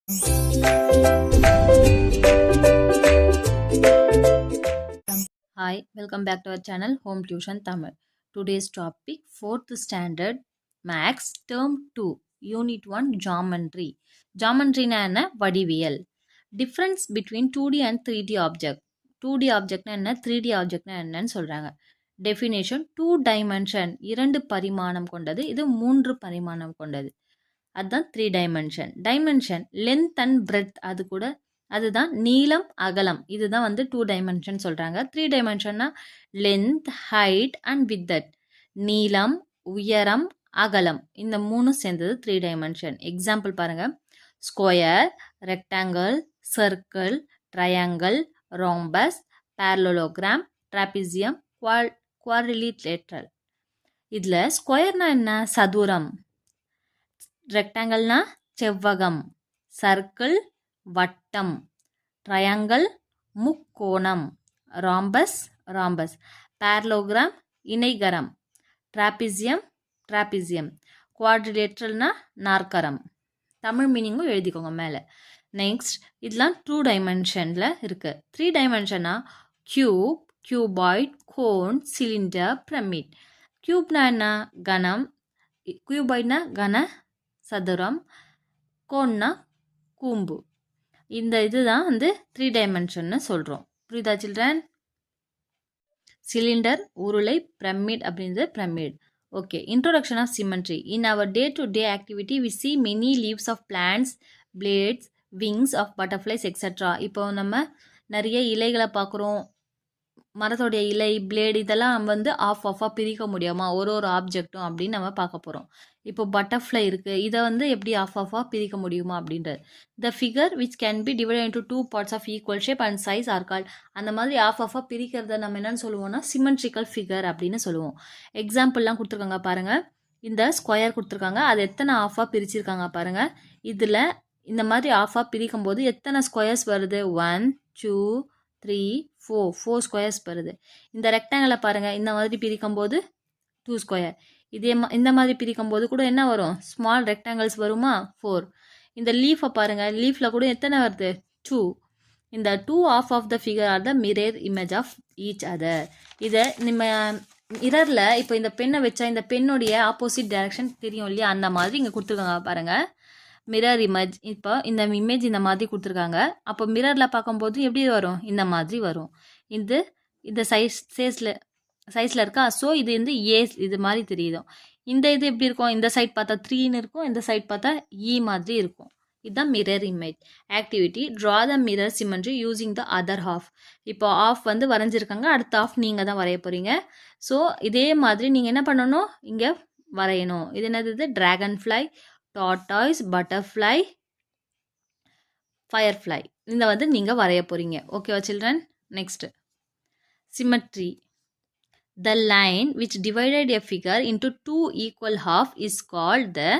Hi, welcome back to our channel Home Tuition Tamil. Today's topic 4th standard Max term 2 Unit 1 Geometry. Geometry na enna வடிவியல். Difference between 2D and 3D object. 2D object na enna 3D object na என்னன்னு சொல்றாங்க. Definition 2 dimension இரண்டு பரிமாணம் கொண்டது. இது 3 பரிமாணம் கொண்டது. அதுதான் 3 dimension. Dimension length and breadth அது கூட அதுதான் நீளம் அகலம் இதுதான் வந்து 2 டைமென்ஷன் சொல்றாங்க. 3 டைமென்ஷன்னா லென்த் ஹைட் அண்ட் வித்தட் நீளம் உயரம் அகலம் இந்த மூணு சேர்ந்தது 3 டைமென்ஷன். எக்ஸாம்பிள் பாருங்க, square, rectangle, circle, triangle, rhombus, parallelogram, trapezium, quadrilateral. இதில் ஸ்கொயர்னா என்ன? சதுரம். ரெக்டாங்கிள்னா செவ்வகம். சர்க்கிள் வட்டம். ட்ரையாங்கிள் முக்கோணம். ராம்பஸ் பேரலோகிராம் இணைகரம். ட்ராபிசியம் குவாட்ரிலேட்டரல்னா நாற்கரம். தமிழ் மீனிங்கும் எழுதிக்கோங்க மேலே. நெக்ஸ்ட் இதெல்லாம் 2 டைமென்ஷனில் இருக்குது. 3 டைமென்ஷனா cube, cuboid, cone, cylinder, pyramid. கியூப்னா என்ன? கனம். கியூபாய்ட்னா கன சதுரம். கோன்னா கூம்பு. இந்த இதுதான் வந்து 3 டைமென்ஷன்னு சொல்கிறோம். புரியுதா சில்ட்ரன்? சிலிண்டர் உருளை, பிரமிட் அப்படின்றது pyramid. Okay, introduction of symmetry. In our day to day activity we see many leaves of plants, plates, wings of butterflies extra. இப்போ நம்ம நிறைய இலைகளை பார்க்குறோம். மரத்தோடைய இலை, பிளேடு இதெல்லாம் வந்து ஆஃபாக பிரிக்க முடியாமா ஒரு ஆப்ஜெக்டும் அப்படின்னு நம்ம பார்க்க போகிறோம். இப்போ பட்டர்ஃப்ளை இருக்குது, இதை வந்து எப்படி ஆஃபாக பிரிக்க முடியுமா அப்படின்றது. The figure which can be divide into 2 parts of equal shape and size are called. அந்த மாதிரி ஆஃபாக பிரிக்கிறத நம்ம என்னென்னு சொல்லுவோம்னா சிமெட்ரிக்கல் ஃபிகர் அப்படின்னு சொல்லுவோம். எக்ஸாம்பிள்லாம் கொடுத்துருக்காங்க பாருங்கள். இந்த ஸ்கொயர் கொடுத்துருக்காங்க, அது எத்தனை ஆஃபாக பிரிச்சிருக்காங்க பாருங்கள். இதில் இந்த மாதிரி ஆஃபாக பிரிக்கும் போது எத்தனை ஸ்கொயர்ஸ் வருது? 1 2 3 4 ஸ்கொயர்ஸ் வருது. இந்த ரெக்டாங்கிளை பாருங்கள், இந்த மாதிரி பிரிக்கும் போது 2 ஸ்கொயர். இந்த மாதிரி பிரிக்கும் போது கூட என்ன வரும்? ஸ்மால் ரெக்டாங்கிள்ஸ் வருமா? 4. இந்த லீஃபை பாருங்கள், லீஃபில் கூட எத்தனை வருது? 2. இந்த 2 of the figure are the mirror image of each other. இதை நம்ம மிரரில் இப்போ இந்த பெண்ணை வச்சா இந்த பெண்ணுடைய ஆப்போசிட் டைரக்ஷன் தெரியும் இல்லையா? அந்த மாதிரி இங்கே கொடுத்துருக்காங்க பாருங்கள். Mirror image. இப்போ இந்த இமேஜ் இந்த மாதிரி கொடுத்துருக்காங்க. அப்போ மிரரில் பார்க்கும்போது எப்படி வரும்? இந்த மாதிரி வரும். இந்த சைஸில் இருக்கா? ஸோ இது வந்து இது மாதிரி தெரியுது. இந்த இது எப்படி இருக்கும்? இந்த சைட் பார்த்தா 3ன்னு இருக்கும், இந்த சைட் பார்த்தா மாதிரி இருக்கும். இதுதான் mirror image. Activity draw the mirror symmetry using the other half. இப்போ ஆஃப் வந்து வரைஞ்சிருக்காங்க, அடுத்த ஆஃப் நீங்கள் தான் வரைய போகிறீங்க. ஸோ இதே மாதிரி நீங்கள் என்ன பண்ணணும்? இங்கே வரையணும். இது என்னது? Dragon fly, tortoise, butterfly, firefly. இந்த வந்து நீங்கள் வரைய போகிறீங்க. ஓகேவா children? Next symmetry. The line which divided a figure into 2 equal half is called the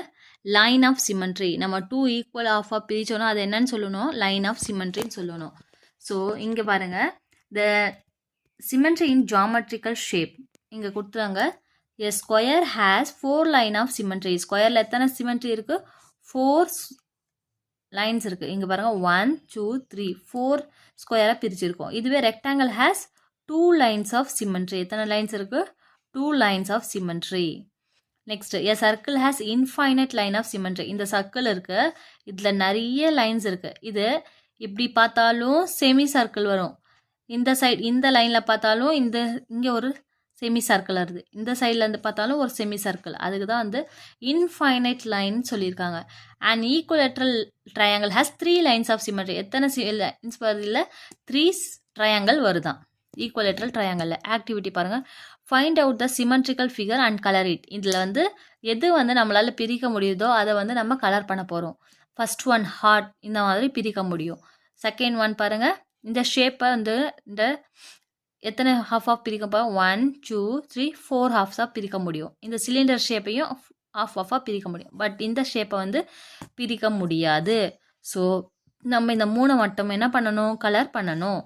line of symmetry. நம்ம 2 equal half பிரிச்சோன்னா அது என்னன்னு சொல்லணும்? line of symmetry சொல்லணும். ஸோ இங்கே பாருங்கள், the symmetry in geometrical shape இங்கே கொடுத்துறாங்க. A square has 4 line of symmetry. ஸ்கொயரில் எத்தனை சிமெட்ரி இருக்குது? 4 லைன்ஸ் இருக்குது. இங்கே பாருங்கள், 1 2 3 4 ஸ்கொயராக பிரிச்சிருக்கோம். இதுவே rectangle has 2 lines of symmetry. எத்தனை லைன்ஸ் இருக்கு? 2 lines of symmetry. Next, a circle has infinite line of symmetry. இந்த சர்க்கிள் இருக்கு, இதில் நிறைய லைன்ஸ் இருக்கு. இது இப்படி பார்த்தாலும் செமி சர்க்கிள் வரும். இந்த சைடு இந்த லைனில் பார்த்தாலும் இங்கே ஒரு செமி சர்க்கிள் வருது. இந்த சைடில் இருந்து பார்த்தாலும் ஒரு செமி சர்க்கிள். அதுக்கு தான் வந்து இன்ஃபைனைட் லைன் சொல்லியிருக்காங்க. And equilateral triangle has 3 lines of symmetry. எத்தனை லைன்ஸ் வருது? இல்லை 3 ட்ரையாங்கிள் வருதான் ஈக்குவலேட்ரல் ட்ரையாங்கிள். ஆக்டிவிட்டி பாருங்கள், find out the symmetrical figure and colour it. இதில் வந்து எது வந்து நம்மளால் பிரிக்க முடியுதோ அதை வந்து நம்ம கலர் பண்ண போகிறோம். ஃபர்ஸ்ட் ஒன் ஹார்ட், இந்த மாதிரி பிரிக்க முடியும். செகண்ட் ஒன் பாருங்கள், இந்த ஷேப்பை வந்து இந்த எத்தனை ஹாஃபாக பிரிக்க போகிறோம்? 1 2 3 4 ஹாஃப்ஸாக பிரிக்க முடியும். இந்த சிலிண்டர் ஷேப்பையும் ஆஃபாக பிரிக்க முடியும். பட் இந்த ஷேப்பை வந்து பிரிக்க முடியாது. ஸோ நம்ம இந்த 3 மட்டும் என்ன பண்ணணும்? கலர் பண்ணணும்.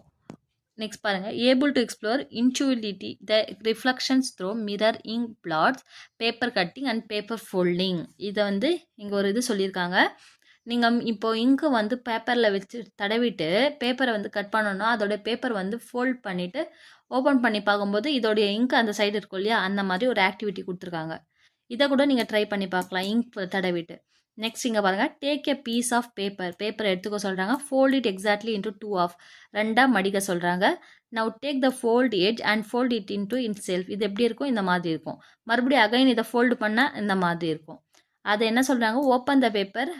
நெக்ஸ்ட் பாருங்கள், able to explore intuitively the reflections through mirror ink blots, paper cutting and paper folding. இதை வந்து இங்கே ஒரு இது சொல்லியிருக்காங்க. நீங்கள் இப்போ இங்கு வந்து பேப்பரில் வச்சு தடவிட்டு பேப்பரை வந்து கட் பண்ணணும்னா அதோட பேப்பர் வந்து ஃபோல்ட் பண்ணிவிட்டு ஓப்பன் பண்ணி பார்க்கும்போது இதோடைய இங்க் அந்த சைடு இருக்கும் இல்லையா, அந்த மாதிரி ஒரு ஆக்டிவிட்டி கொடுத்துருக்காங்க. இதை கூட நீங்கள் ட்ரை பண்ணி பார்க்கலாம் இங்க் தடவிட்டு. நெக்ஸ்ட் இங்கே பாருங்கள், டேக் எ பீஸ் ஆஃப் பேப்பரை எடுத்துக்க சொல்கிறாங்க. Fold it exactly into 2 half, ரெண்டாக மடிக்க சொல்கிறாங்க. Now take the fold edge and fold it into itself. இது எப்படி இருக்கும், இந்த மாதிரி இருக்கும். மறுபடியும் அகைன் இதை ஃபோல்டு பண்ணால் இந்த மாதிரி இருக்கும். அதை என்ன சொல்கிறாங்க, open the paper,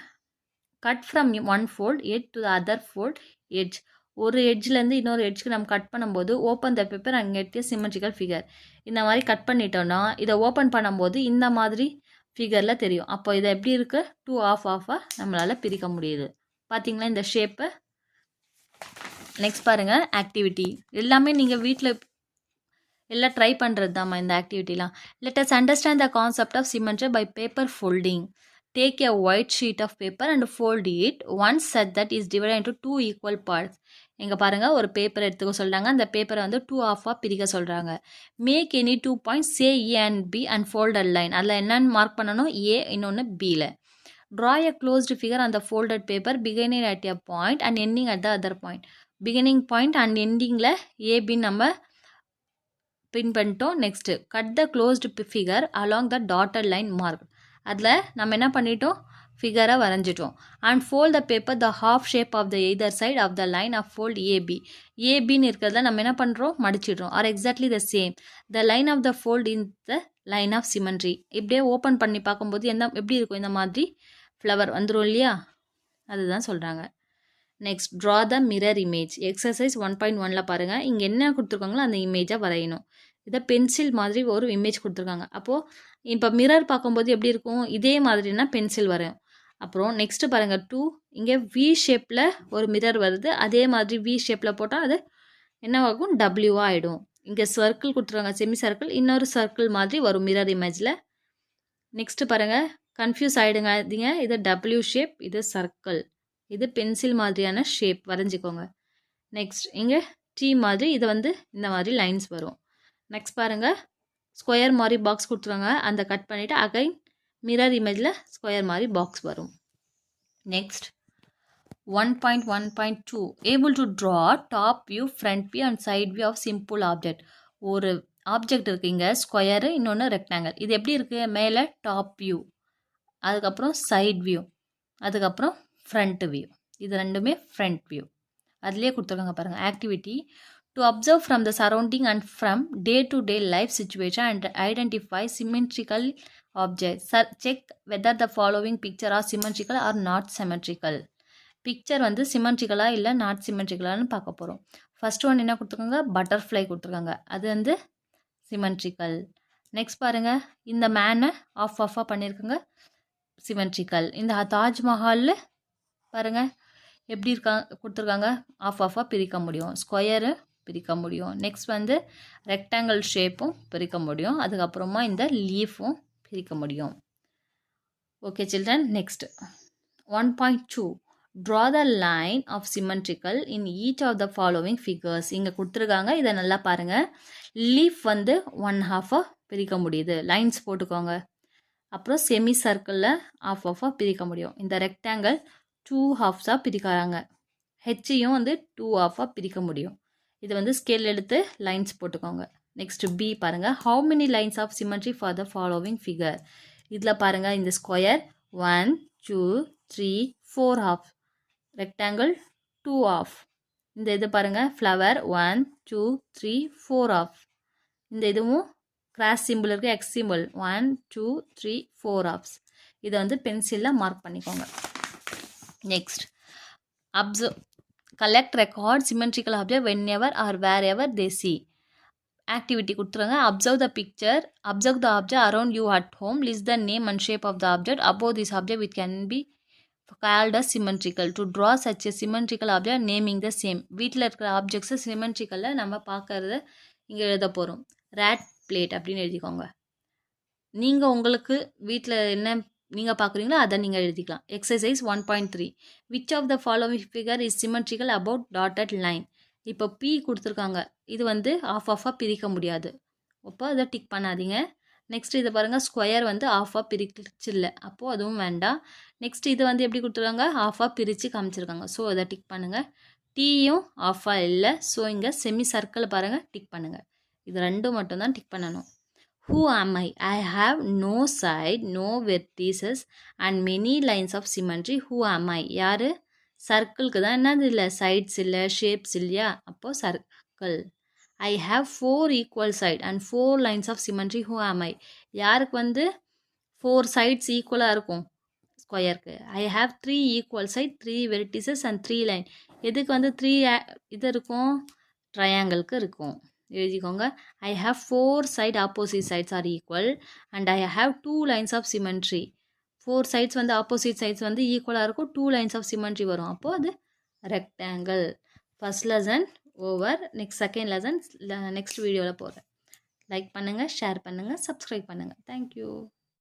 cut from one fold edge to the other fold edge. ஒரு எட்ஜ்லேருந்து இன்னொரு எட்ஜ்க்கு நம்ம கட் பண்ணும்போது open the paper and get a symmetrical figure. இந்த மாதிரி கட் பண்ணிட்டோன்னா இதை ஓப்பன் பண்ணும்போது இந்த மாதிரி ஃபிகரில் தெரியும். அப்போ இதை எப்படி இருக்குது, 2 ஆஃபாக நம்மளால் பிரிக்க முடியுது. பார்த்தீங்களா இந்த ஷேப்பு. நெக்ஸ்ட் பாருங்கள், ஆக்டிவிட்டி. எல்லாமே நீங்கள் வீட்டில் எல்லாம் ட்ரை பண்ணுறது தாம்மா இந்த ஆக்டிவிட்டிலாம். Let us understand the concept of symmetry by paper folding. Take a white sheet of paper and fold it once such that is divided into 2 equal parts. இங்கே பாருங்கள், ஒரு பேப்பர் எடுத்துக்க சொல்கிறாங்க. அந்த பேப்பரை வந்து 2 ஆஃபாக பிரிக்க சொல்கிறாங்க. Make any 2 points, say A and B and fold a line. அதில் என்னென்னு மார்க் பண்ணணும், A இன்னொன்று Bயில். Draw a closed figure on the folded paper beginning at a point and ending at the other point. Beginning point and endingல AB நம்ம பின் பண்ணிட்டோம். Next cut the closed figure along the dotted line mark. அதில் நம்ம என்ன பண்ணிட்டோம், ஃபிகரை வரைஞ்சிட்டோம். And fold the paper the half shape of the either side of the line of fold AB. ஏபின்னு இருக்கிறத நம்ம என்ன பண்ணுறோம், மடிச்சிடுறோம். Are exactly the same the line of the fold in the line of symmetry. இப்படியே open பண்ணி பார்க்கும்போது எப்படி இருக்கும், இந்த மாதிரி ஃப்ளவர் வந்துடும் இல்லையா, அதுதான் சொல்கிறாங்க. Next draw the mirror image. Exercise 1.1ல் பாருங்கள், இங்கே என்ன கொடுத்துருக்காங்களோ அந்த இமேஜை வரையணும். இதை பென்சில் மாதிரி ஒரு இமேஜ் கொடுத்துருக்காங்க. அப்போது இப்போ மிரர் பார்க்கும்போது எப்படி இருக்கும், இதே மாதிரினா பென்சில் வரையும். அப்புறம் நெக்ஸ்ட்டு பாருங்கள் 2, இங்கே வி ஷேப்பில் ஒரு மிரர் வருது. அதே மாதிரி வி ஷேப்பில் போட்டால் அது என்னவாகும், டபிள்யூவாக ஆகிடும். இங்கே சர்க்கிள் கொடுத்துருக்காங்க, செமி சர்க்கிள், இன்னொரு சர்க்கிள் மாதிரி வரும் மிரர் இமேஜில். நெக்ஸ்ட்டு பாருங்கள், கன்ஃபியூஸ் ஆகிடுங்க. இது டபிள்யூ ஷேப், இது சர்க்கிள், இது பென்சில் மாதிரியான ஷேப் வரைஞ்சிக்கோங்க. நெக்ஸ்ட் இங்கே டி மாதிரி, இது வந்து இந்த மாதிரி லைன்ஸ் வரும். நெக்ஸ்ட் பாருங்கள், ஸ்கொயர் மாதிரி பாக்ஸ் கொடுத்துருவாங்க. அந்த கட் பண்ணிவிட்டு அகைன் மிரர் இமேஜில் ஸ்கொயர் மாதிரி பாக்ஸ் வரும். Next 1.1.2 able to draw top view, front view and side view of simple object. ஒரு ஆப்ஜெக்ட் இருக்குங்க, ஸ்கொயரு, இன்னொன்று ரெக்டாங்கிள். இது எப்படி இருக்குது, மேலே டாப் வியூ, அதுக்கப்புறம் சைட் வியூ, அதுக்கப்புறம் ஃப்ரண்ட் வியூ. இது ரெண்டுமே ஃப்ரண்ட் வியூ. அதுலேயே கொடுத்துருக்காங்க பாருங்கள், activity to observe from the surrounding and from day-to-day life situation and identify symmetrical objects. Check whether the following picture are symmetrical or not symmetrical. Picture வந்து சிமெட்ரிக்கலாக இல்லை not சிமெட்ரிக்கலான்னு பார்க்க போகிறோம். First one என்ன கொடுத்துருக்காங்க, butterfly கொடுத்துருக்காங்க, அது வந்து சிமெட்ரிக்கல். நெக்ஸ்ட் பாருங்கள், இந்த மேனை ஆஃபாக பண்ணியிருக்காங்க, சிமெட்ரிக்கல். இந்த தாஜ்மஹாலில் பாருங்கள் எப்படி கொடுத்துருக்காங்க, ஆஃபாக பிரிக்க முடியும், ஸ்கொயரு பிரிக்க முடியும். நெக்ஸ்ட் வந்து ரெக்டாங்கிள் ஷேப்பும் பிரிக்க முடியும். அதுக்கப்புறமா இந்த லீஃபும் பிரிக்க முடியும். Okay children, next 1.2 draw the line of symmetrical in each of the following figures. இங்கே கொடுத்துருக்காங்க, இதை நல்லா பாருங்கள். லீஃப் வந்து 1/2 பிரிக்க முடியுது, லைன்ஸ் போட்டுக்கோங்க. அப்புறம் செமி சர்க்கிளில் ஆஃபாக பிரிக்க முடியும். இந்த ரெக்டாங்கிள் 2 halves பிரிக்கிறாங்க. ஹெச்சையும் வந்து 2 half பிரிக்க முடியும். இது வந்து ஸ்கேல் எடுத்து லைன்ஸ் போட்டுக்கோங்க. நெக்ஸ்ட் பி பாருங்கள், how many lines of symmetry for the following figure. இதில் பாருங்கள், இந்த ஸ்கொயர் 1 2 3 4 half, ரெக்டாங்கிள் 2 half. இந்த இது பாருங்கள், ஃப்ளவர் 1 2 3 4 half. இந்த இதுவும் கிராஸ் சிம்பிள் இருக்குது, எக்ஸ் சிம்பிள் 1 2 3 4 halves. இதை வந்து பென்சிலில் மார்க் பண்ணிக்கோங்க. Next observe, collect record symmetrical object whenever or wherever they see. Activity கொடுத்துருங்க. Observe the picture, observe the object around you at home, list the name and shape of the object above this object which can be called as symmetrical. To draw such a symmetrical object, naming the same. வீட்டில் இருக்கிற ஆப்ஜெக்ட்ஸை சிமெட்ரிக்கலில் நம்ம பார்க்கறத இங்கே எழுத போகிறோம். Rate plate அப்படின்னு எழுதிக்கோங்க. நீங்கள் உங்களுக்கு வீட்டில் என்ன நீங்கள் பார்க்குறீங்களோ அதை நீங்கள் எழுதிக்கலாம். Exercise 1.3 which of the following figure is symmetrical about dotted line. இப்போ பி கொடுத்துருக்காங்க, இது வந்து ஆஃபாக பிரிக்க முடியாது, அப்போ அதை டிக் பண்ணாதீங்க. நெக்ஸ்ட் இதை பாருங்கள் ஸ்கொயர் வந்து ஆஃபாக பிரிச்சு இல்லை அப்போது அதுவும் வேண்டாம். நெக்ஸ்ட் இது வந்து எப்படி கொடுத்துருக்காங்க ஆஃபாக பிரித்து காமிச்சிருக்காங்க. ஸோ அதை டிக் பண்ணுங்கள். டீயும் ஆஃபாக இல்லை. ஸோ இங்கே செமி சர்க்கிள் பாருங்கள் டிக் பண்ணுங்கள். இது ரெண்டும் மட்டும்தான் டிக் பண்ணணும். Who am I? I have no side, no vertices and many lines of symmetry. Who am I? யாரு சர்க்கிள்க்கு தான் என்னது இல்லை சைட்ஸ் இல்லை ஷேப்ஸ் இல்லையா அப்போது circle. I have 4 equal side and 4 lines of symmetry. Who am I? யாருக்கு வந்து 4 sides ஈக்குவலாக இருக்கும் ஸ்கொயருக்கு. I have 3 equal side, 3 vertices and 3 line. எதுக்கு வந்து 3 இது இருக்கும் ட்ரையாங்கிளுக்கு இருக்கும். எழுதிக்கோங்க. I have 4 side opposite sides are equal and I have 2 lines of symmetry. 4 sides வந்து opposite sides வந்து ஈக்குவலாக இருக்கும். 2 lines of symmetry வரும். அப்போது அது rectangle. First lesson over. Next second lesson next வீடியோவில் போகிறேன். லைக் பண்ணுங்கள், ஷேர் பண்ணுங்கள், சப்ஸ்கிரைப் பண்ணுங்கள். தேங்க்யூ.